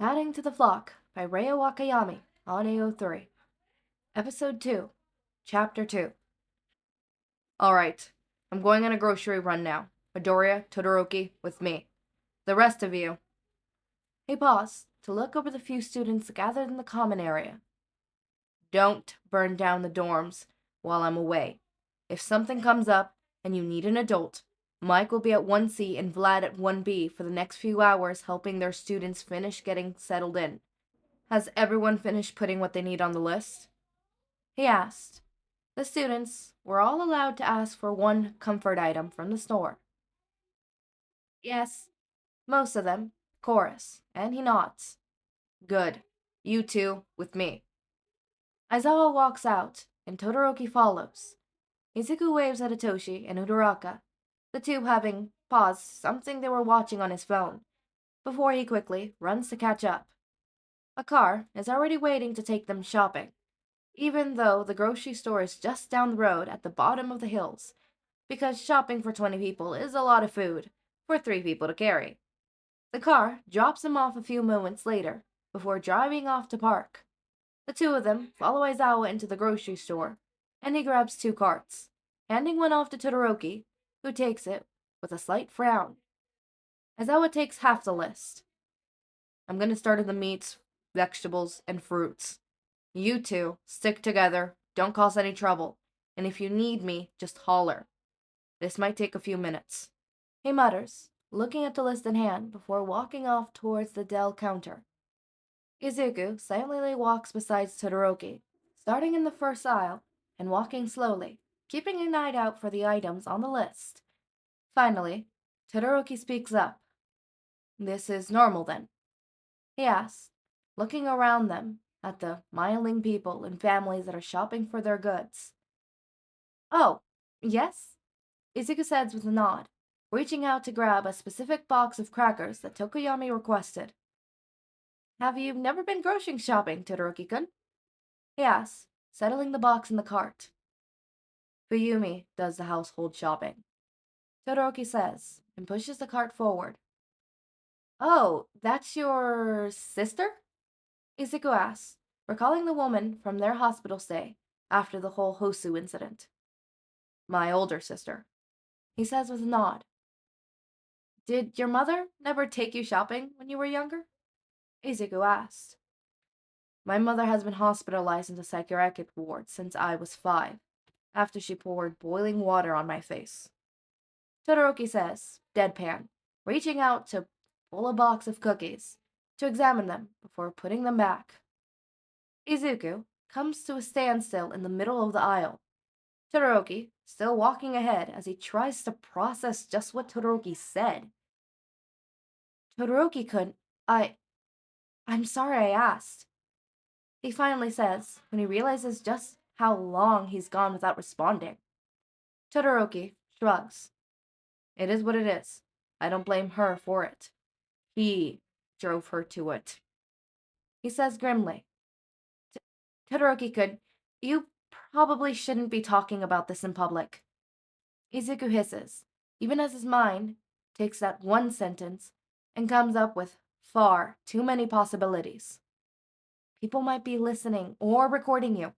Adding to the Flock by Reo Wakayami on AO3. Episode 2, Chapter 2. Alright, I'm going on a grocery run now. Midoriya, Todoroki, with me. The rest of you. He paused to look over the few students gathered in the common area. Don't burn down the dorms while I'm away. If something comes up and you need an adult, Mike will be at 1C and Vlad at 1B for the next few hours helping their students finish getting settled in. Has everyone finished putting what they need on the list? He asked. The students were all allowed to ask for one comfort item from the store. Yes, most of them, chorus, and he nods. Good. You two, with me. Aizawa walks out, and Todoroki follows. Izuku waves at Hitoshi and Uraraka, the two having paused something they were watching on his phone, before he quickly runs to catch up. A car is already waiting to take them shopping, even though the grocery store is just down the road at the bottom of the hills, because shopping for 20 people is a lot of food for 3 people to carry. The car drops him off a few moments later before driving off to park. The two of them follow Aizawa into the grocery store, and he grabs 2 carts, handing one off to Todoroki, who takes it with a slight frown. Aizawa takes half the list. I'm going to start with the meats, vegetables, and fruits. You two, stick together, don't cause any trouble, and if you need me, just holler. This might take a few minutes. He mutters, looking at the list in hand before walking off towards the Dell counter. Izuku silently walks beside Todoroki, starting in the first aisle and walking slowly, keeping an eye out for the items on the list. Finally, Todoroki speaks up. This is normal then? He asks, looking around them at the miling people and families that are shopping for their goods. Oh, yes? Izuku says with a nod, reaching out to grab a specific box of crackers that Tokoyami requested. Have you never been grocery shopping, Todoroki-kun? He asks, settling the box in the cart. Fuyumi does the household shopping, Todoroki says, and pushes the cart forward. Oh, that's your sister? Izuku asks, recalling the woman from their hospital stay after the whole Hosu incident. My older sister, he says with a nod. Did your mother never take you shopping when you were younger? Izuku asked. My mother has been hospitalized in the psychiatric ward since I was 5, after she poured boiling water on my face. Todoroki says, deadpan, reaching out to pull a box of cookies, to examine them before putting them back. Izuku comes to a standstill in the middle of the aisle. Todoroki, still walking ahead as he tries to process just what Todoroki said. Todoroki-kun, I'm sorry I asked. He finally says, when he realizes just how long he's gone without responding. Todoroki shrugs. It is what it is. I don't blame her for it. He drove her to it. He says grimly. Todoroki-kun, you probably shouldn't be talking about this in public. Izuku hisses, even as his mind takes that one sentence and comes up with far too many possibilities. People might be listening or recording you,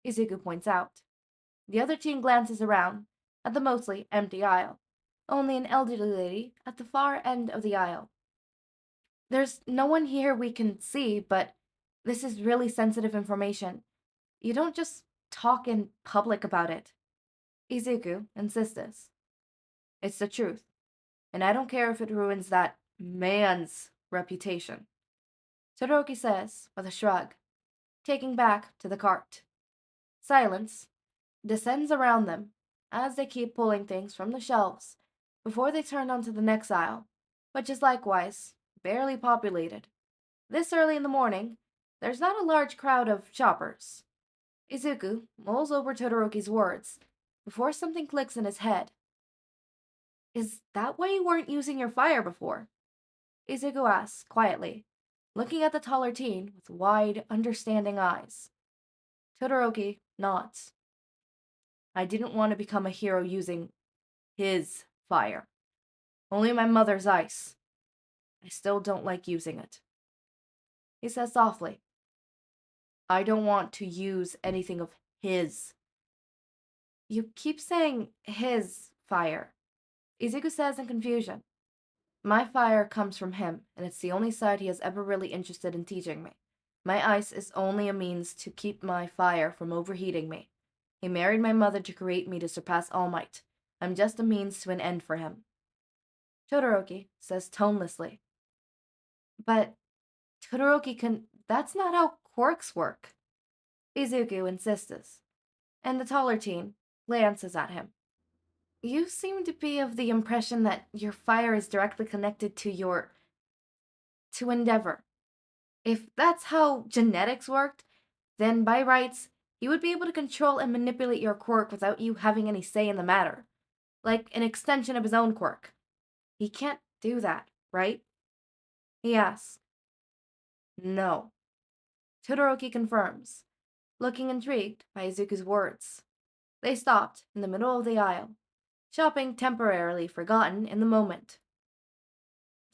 Izuku points out. The other team glances around at the mostly empty aisle, only an elderly lady at the far end of the aisle. There's no one here we can see, but this is really sensitive information. You don't just talk in public about it. Izuku insists. It's the truth, and I don't care if it ruins that man's reputation. Todoroki says with a shrug, taking back to the cart. Silence descends around them as they keep pulling things from the shelves before they turn onto the next aisle, which is likewise barely populated. This early in the morning, there's not a large crowd of shoppers. Izuku mulls over Todoroki's words before something clicks in his head. Is that why you weren't using your fire before? Izuku asks quietly, looking at the taller teen with wide, understanding eyes. Todoroki nods. I didn't want to become a hero using his fire. Only my mother's ice. I still don't like using it. He says softly, I don't want to use anything of his. You keep saying his fire, Izuku says in confusion. My fire comes from him, and it's the only side he has ever really interested in teaching me. My ice is only a means to keep my fire from overheating me. He married my mother to create me to surpass All Might. I'm just a means to an end for him. Todoroki says tonelessly. But Todoroki can. That's not how quirks work. Izuku insists, and the taller teen glances at him. You seem to be of the impression that your fire is directly connected to to endeavor. If that's how genetics worked, then by rights, he would be able to control and manipulate your quirk without you having any say in the matter, like an extension of his own quirk. He can't do that, right? He asks. No. Todoroki confirms, looking intrigued by Izuku's words. They stopped in the middle of the aisle, shopping temporarily forgotten in the moment.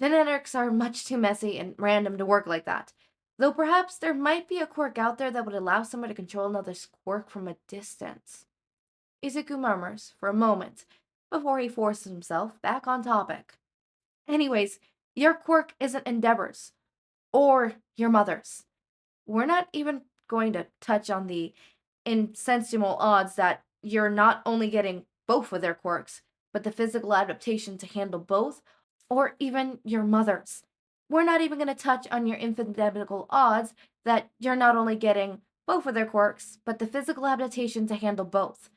Genetics are much too messy and random to work like that, though perhaps there might be a quirk out there that would allow someone to control another's quirk from a distance. Izuku murmurs for a moment before he forces himself back on topic. Anyways, your quirk isn't Endeavor's or your mother's. We're not even going to touch on the insensible odds that you're not only getting both of their quirks, but the physical adaptation to handle both, or even your mother's. We're not even going to touch on your infinitesimal odds that you're not only getting both of their quirks, but the physical adaptation to handle both,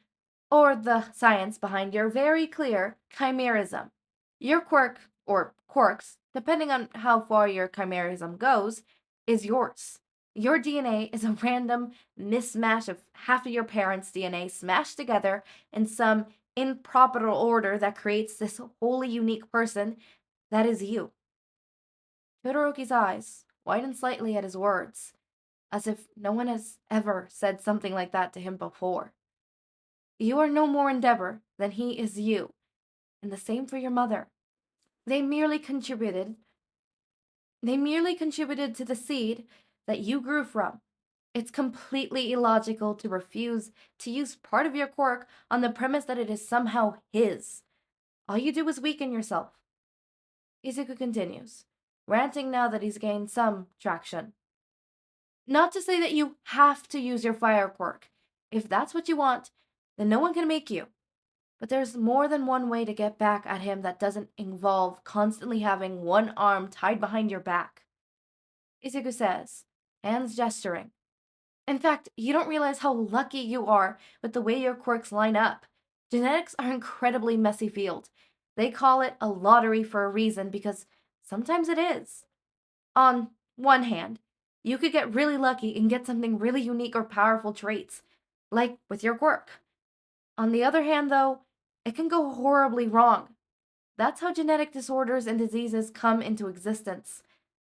or the science behind your very clear chimerism. Your quirk, or quirks, depending on how far your chimerism goes, is yours. Your DNA is a random mismatch of half of your parents' DNA smashed together in some improper order that creates this wholly unique person that is you. Todoroki's eyes widen slightly at his words, as if no one has ever said something like that to him before. You are no more Endeavor than he is you, and the same for your mother. They merely contributed they merely contributed to the seed that you grew from. It's completely illogical to refuse to use part of your quirk on the premise that it is somehow his. All you do is weaken yourself. Izuku continues, ranting now that he's gained some traction. Not to say that you have to use your fire quirk. If that's what you want, then no one can make you. But there's more than one way to get back at him that doesn't involve constantly having one arm tied behind your back. Izuku says, hands gesturing. In fact, you don't realize how lucky you are with the way your quirks line up. Genetics are an incredibly messy field. They call it a lottery for a reason because sometimes it is. On one hand, you could get really lucky and get something really unique or powerful traits, like with your quirk. On the other hand, though, it can go horribly wrong. That's how genetic disorders and diseases come into existence.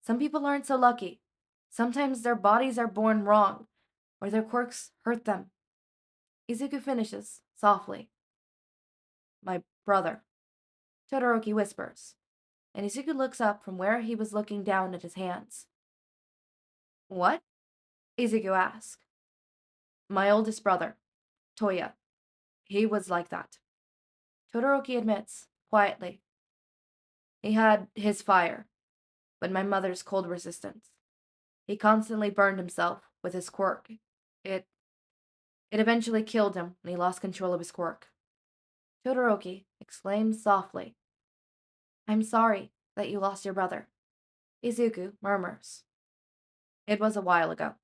Some people aren't so lucky. Sometimes their bodies are born wrong, or their quirks hurt them. Izuku finishes, softly. My brother. Todoroki whispers, and Izuku looks up from where he was looking down at his hands. What? Izuku asks. My oldest brother, Toya. He was like that. Todoroki admits, quietly. He had his fire, but my mother's cold resistance. He constantly burned himself with his quirk. It it eventually killed him when he lost control of his quirk. Todoroki exclaims softly, I'm sorry that you lost your brother. Izuku murmurs. It was a while ago.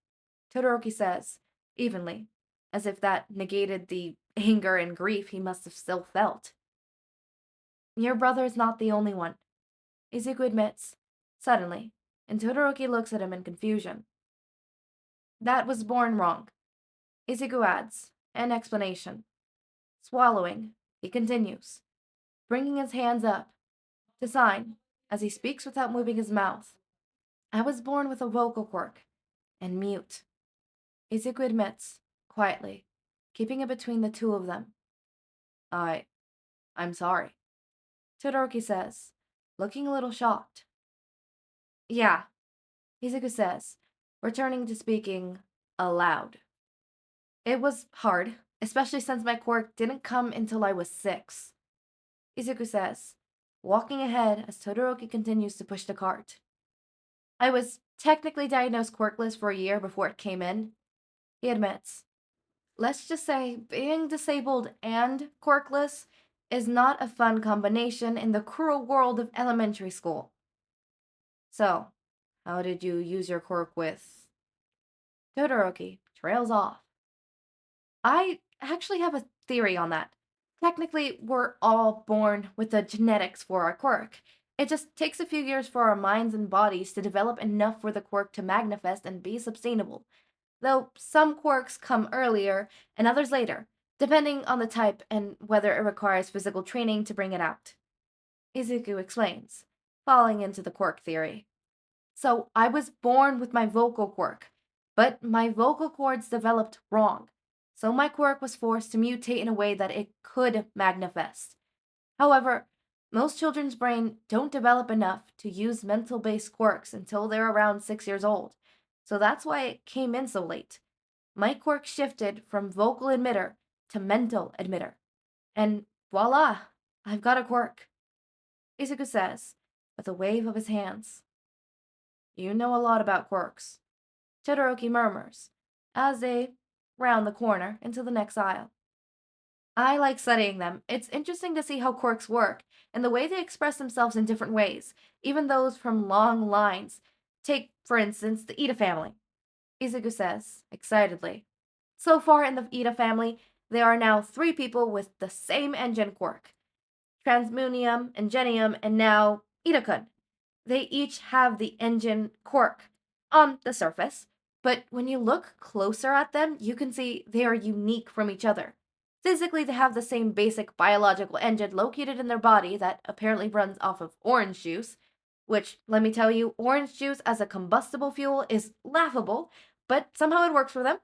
Todoroki says, evenly, as if that negated the anger and grief he must have still felt. Your brother is not the only one, Izuku admits, suddenly, and Todoroki looks at him in confusion. That was born wrong, Izuku adds, an explanation. Swallowing, he continues, bringing his hands up to sign as he speaks without moving his mouth. I was born with a vocal quirk and mute, Izuku admits, quietly, keeping it between the two of them. I'm sorry, Todoroki says, looking a little shocked. Yeah, Izuku says, returning to speaking aloud. It was hard, especially since my quirk didn't come until I was 6. Izuku says, walking ahead as Todoroki continues to push the cart. I was technically diagnosed quirkless for a year before it came in, he admits. Let's just say being disabled and quirkless is not a fun combination in the cruel world of elementary school. So, how did you use your quirk with? Todoroki trails off. I actually have a theory on that. Technically, we're all born with the genetics for our quirk. It just takes a few years for our minds and bodies to develop enough for the quirk to manifest and be sustainable. Though some quirks come earlier and others later, depending on the type and whether it requires physical training to bring it out. Izuku explains, falling into the quirk theory. So I was born with my vocal quirk, but my vocal cords developed wrong. So my quirk was forced to mutate in a way that it could manifest. However, most children's brain don't develop enough to use mental based quirks until they're around 6 years old. So that's why it came in so late. My quirk shifted from vocal emitter to mental emitter. And voila, I've got a quirk. Izuku says, with a wave of his hands. You know a lot about quirks. Todoroki murmurs, as they round the corner into the next aisle. I like studying them. It's interesting to see how quirks work and the way they express themselves in different ways, even those from long lines. Take, for instance, the Ida family. Izuku says, excitedly. So far in the Ida family, there are now 3 people with the same engine quirk. Transmunium, Ingenium, and now Ida-kun. They each have the engine quirk on the surface, but when you look closer at them, you can see they are unique from each other. Physically, they have the same basic biological engine located in their body that apparently runs off of orange juice, which, let me tell you, orange juice as a combustible fuel is laughable, but somehow it works for them.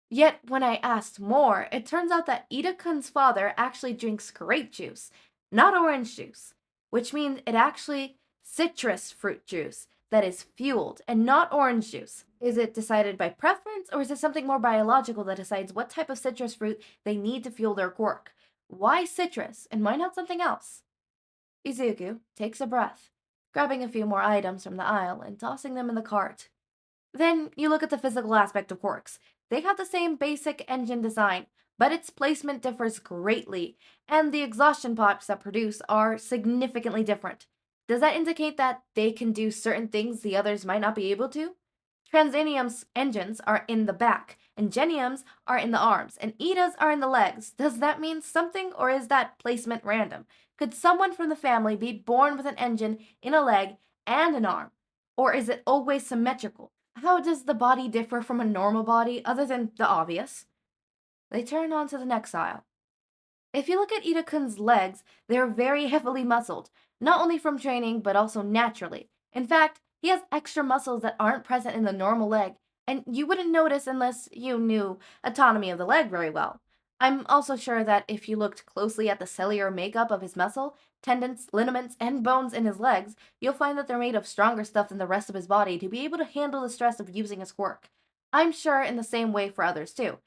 Yet, when I asked more, it turns out that Ida-kun's father actually drinks grape juice, not orange juice, which means it actually citrus fruit juice that is fueled and not orange juice. Is it decided by preference, or is it something more biological that decides what type of citrus fruit they need to fuel their quirk? Why citrus, and why not something else? Izuku takes a breath, grabbing a few more items from the aisle and tossing them in the cart. Then you look at the physical aspect of quirks. They have the same basic engine design, but its placement differs greatly, and the exhaustion pipes that produce are significantly different. Does that indicate that they can do certain things the others might not be able to? Transinium's engines are in the back, and Genium's are in the arms, and Ida's are in the legs. Does that mean something, or is that placement random? Could someone from the family be born with an engine in a leg and an arm? Or is it always symmetrical? How does the body differ from a normal body other than the obvious? They turn on to the next aisle. If you look at Ida-kun's legs, they are very heavily muscled, not only from training but also naturally. In fact, he has extra muscles that aren't present in the normal leg, and you wouldn't notice unless you knew anatomy of the leg very well. I'm also sure that if you looked closely at the cellular makeup of his muscle, tendons, ligaments, and bones in his legs, you'll find that they're made of stronger stuff than the rest of his body to be able to handle the stress of using his quirk. I'm sure in the same way for others too.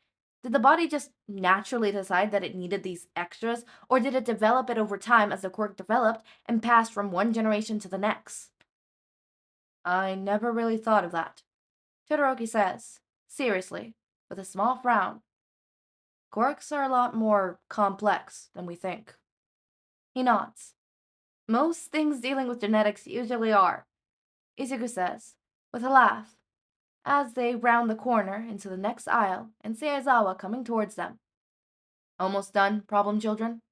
Did the body just naturally decide that it needed these extras, or did it develop it over time as the quirk developed and passed from one generation to the next? I never really thought of that. Todoroki says, seriously, with a small frown. Quirks are a lot more complex than we think. He nods. Most things dealing with genetics usually are, Izuku says, with a laugh, as they round the corner into the next aisle and see Aizawa coming towards them. Almost done, problem children?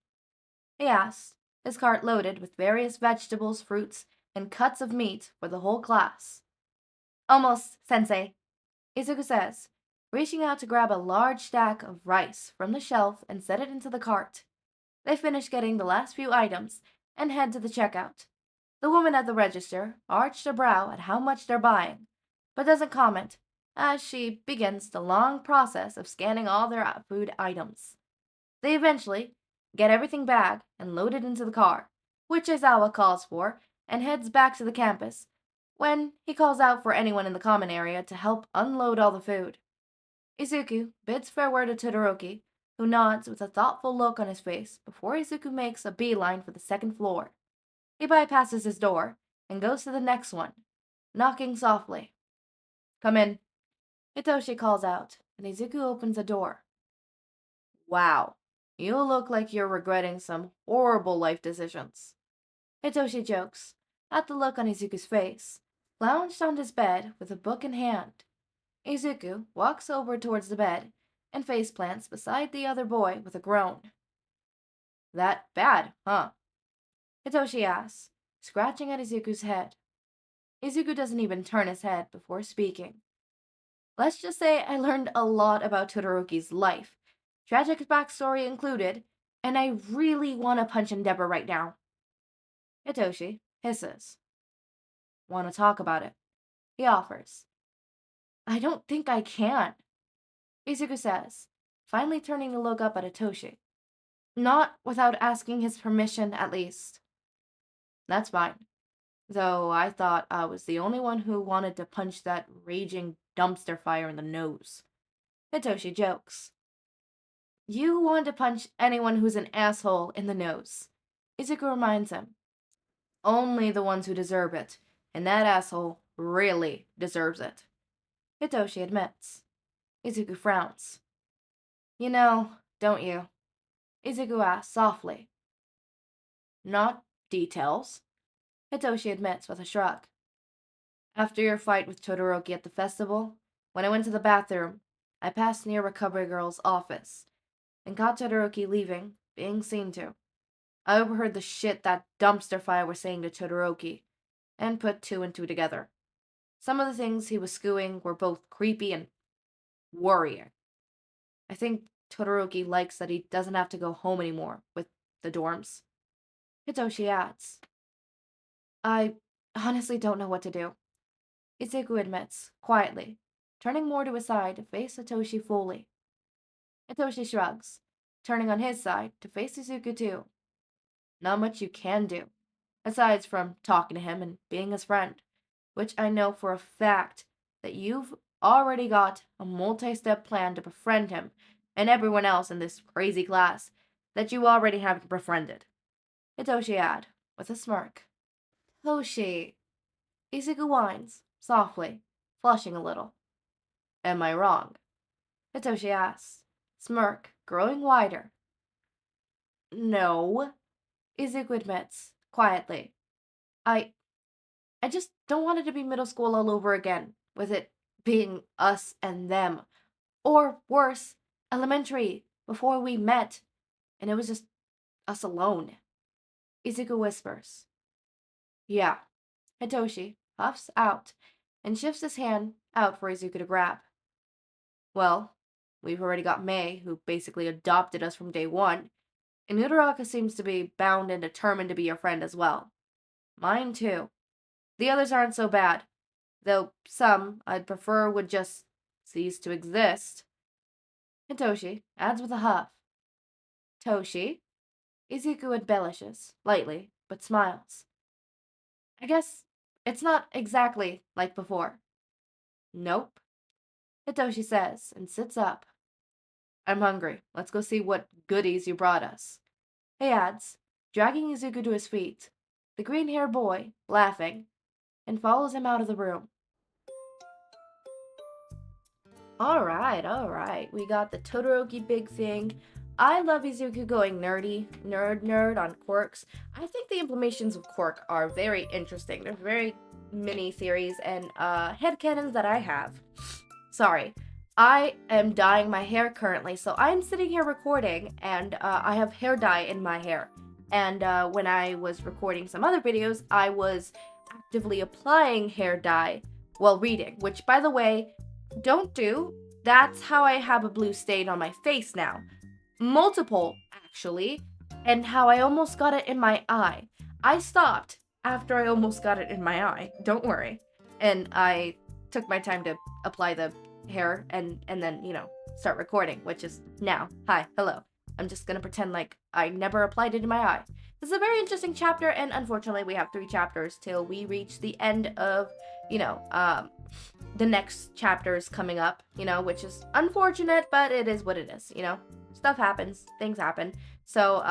He asks, his cart loaded with various vegetables, fruits, and cuts of meat for the whole class. Almost, sensei, Izuku says, reaching out to grab a large stack of rice from the shelf and set it into the cart. They finish getting the last few items and head to the checkout. The woman at the register arched a brow at how much they're buying, but doesn't comment as she begins the long process of scanning all their food items. They eventually get everything bagged and loaded into the car, which Aizawa calls for and heads back to the campus, when he calls out for anyone in the common area to help unload all the food. Izuku bids farewell to Todoroki, who nods with a thoughtful look on his face before Izuku makes a beeline for the second floor. He bypasses his door and goes to the next one, knocking softly. "Come in," Hitoshi calls out, and Izuku opens the door. "Wow, you look like you're regretting some horrible life decisions," Hitoshi jokes, at the look on Izuku's face, lounged on his bed with a book in hand. Izuku walks over towards the bed and face plants beside the other boy with a groan. "That bad, huh?" Hitoshi asks, scratching at Izuku's head. Izuku doesn't even turn his head before speaking. "Let's just say I learned a lot about Todoroki's life, tragic backstory included, and I really want to punch Endeavor right now." Hitoshi hisses. "Want to talk about it?" he offers. "I don't think I can," Izuku says, finally turning to look up at Hitoshi. "Not without asking his permission, at least." "That's fine. Though I thought I was the only one who wanted to punch that raging dumpster fire in the nose," Hitoshi jokes. "You want to punch anyone who's an asshole in the nose," Izuku reminds him. "Only the ones who deserve it, and that asshole really deserves it," Hitoshi admits. Izuku frowns. "You know, don't you?" Izuku asks softly. "Not details," Hitoshi admits with a shrug. "After your fight with Todoroki at the festival, when I went to the bathroom, I passed near Recovery Girl's office and caught Todoroki leaving, being seen to. I overheard the shit that dumpster fire was saying to Todoroki, and put two and two together. Some of the things he was skewing were both creepy and worrying. I think Todoroki likes that he doesn't have to go home anymore with the dorms." Hitoshi adds. "I honestly don't know what to do," Izuku admits, quietly, turning more to his side to face Hitoshi fully. Hitoshi shrugs, turning on his side to face Izuku too. "Not much you can do, aside from talking to him and being his friend, which I know for a fact that you've already got a multi-step plan to befriend him and everyone else in this crazy class that you already haven't befriended," Hitoshi adds, with a smirk. "Hoshi," Izuku whines, softly, flushing a little. "Am I wrong?" Hitoshi asks, smirk growing wider. "No," Izuku admits, quietly. I just don't want it to be middle school all over again, with it being us and them. Or worse, elementary, before we met, and it was just us alone," Izuku whispers. "Yeah." Hitoshi puffs out and shifts his hand out for Izuku to grab. "Well, we've already got May, who basically adopted us from day one, and Uraraka seems to be bound and determined to be your friend as well. Mine too. The others aren't so bad, though some I'd prefer would just cease to exist," Hitoshi adds with a huff. "Toshi?" Izuku embellishes, lightly, but smiles. "I guess it's not exactly like before." "Nope," Hitoshi says, and sits up. "I'm hungry. Let's go see what goodies you brought us," he adds, dragging Izuku to his feet, the green-haired boy, laughing, and follows him out of the room. All right. We got the Todoroki big thing. I love Izuku going nerd on quirks. I think the implementations of quirk are very interesting. There's very many theories and headcanons that I have. Sorry. I am dyeing my hair currently, so I'm sitting here recording, and I have hair dye in my hair. And when I was recording some other videos, I was actively applying hair dye while reading, which, by the way, don't do. That's how I have a blue stain on my face now. Multiple, actually, and how I almost got it in my eye. I stopped after I almost got it in my eye, don't worry. And I took my time to apply the hair and then, start recording, which is now. Hi, hello. I'm just gonna pretend like I never applied it in my eye. This is a very interesting chapter, and unfortunately, we have 3 chapters till we reach the end of, the next chapters coming up, which is unfortunate, but it is what it is, Stuff happens, things happen. So,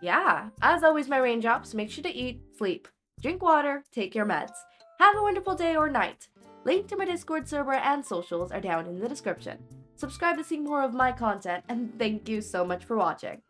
yeah, as always, my raindrops, make sure to eat, sleep, drink water, take your meds. Have a wonderful day or night. Link to my Discord server and socials are down in the description. Subscribe to see more of my content, and thank you so much for watching.